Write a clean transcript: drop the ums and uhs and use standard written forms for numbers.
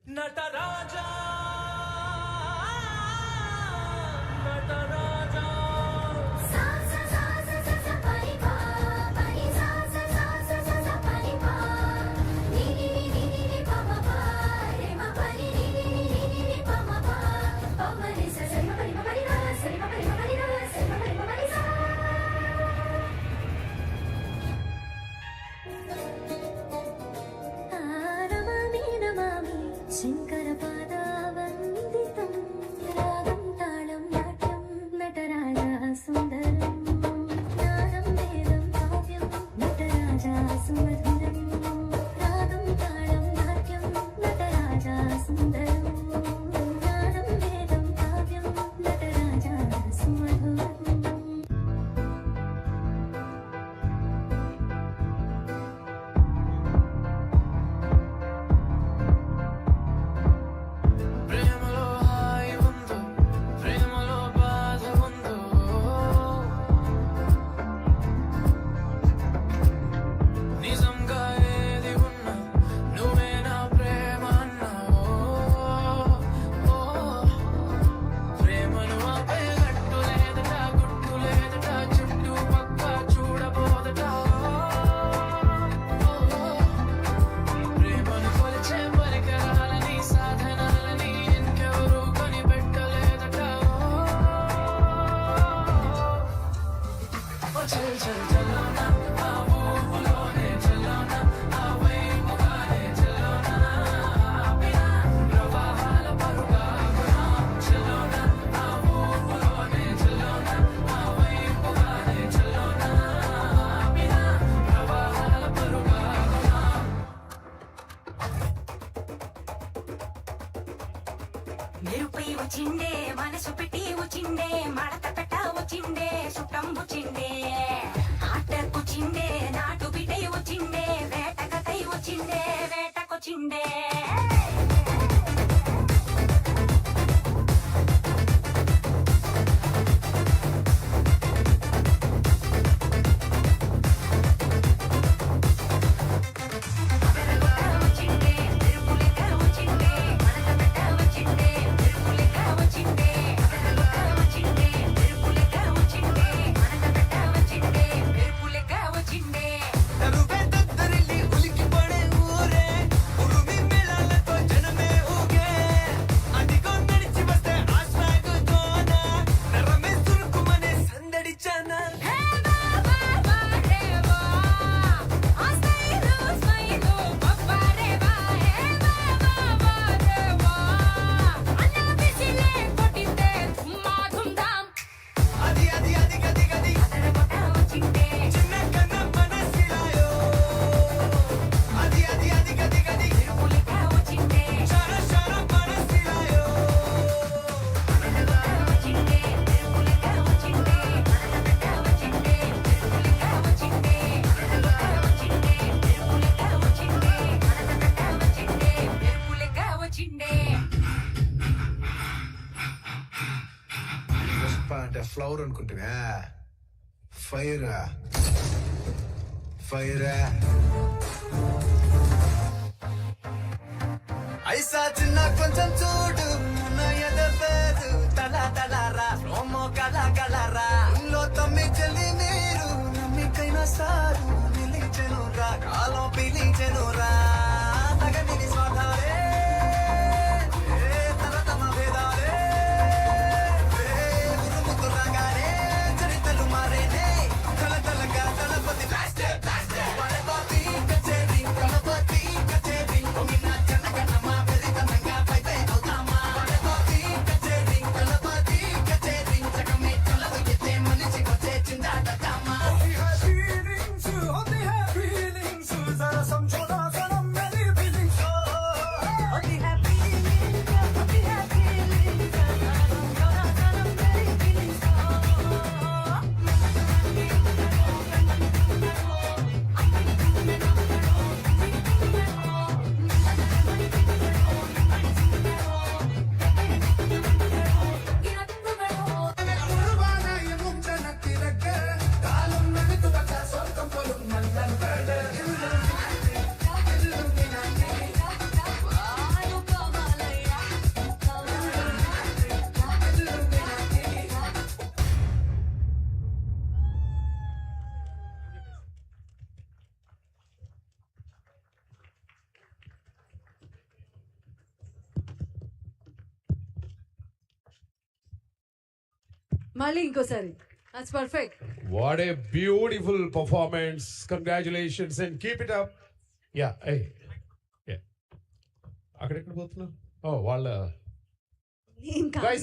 నటరాజా నటరాజా శంకర పాదావందితం రాగం తాళం నాట్యం నటరాజా సుందరం జ్ఞానం వేదం కావ్యం నటరాజా సుమధురం రాగం తాళం నాట్యం నటరాజా సుందరం జ్ఞానం వేదం కావ్యం నటరాజా సుమధురం మెరుపై వచ్చిండే మనసు పెట్టి వచ్చిండే మడత పెట్ట వచ్చిండే సుట్టం వచ్చిండే ఆటకొచ్చిండే నాటు బిడ్డై వచ్చిండే వేటకతై వచ్చిండే వేటకొచ్చిండే అంటే ఫ్లవర్ అనుకుంటున్నా ఫైర్ ఫైర్ ఐసా చిన్న కొంచెం చూడు ఎదలేదు తల తలారా రోమో కల కలరా లో తమ్మి చెల్లి మీరు నమ్మికైనా సారు నిలిచెను రా కాలం పిలిచెను రా తగని స్వాధారే మళ్ళీ ఇంకోసారి. That's perfect. What a beautiful performance. Congratulations and keep it up. Yeah, hey. Yeah. అక్కడ ఎక్కడ పోతున్నావు? Oh, వాళ్ళ ఏం కాదు. Guys,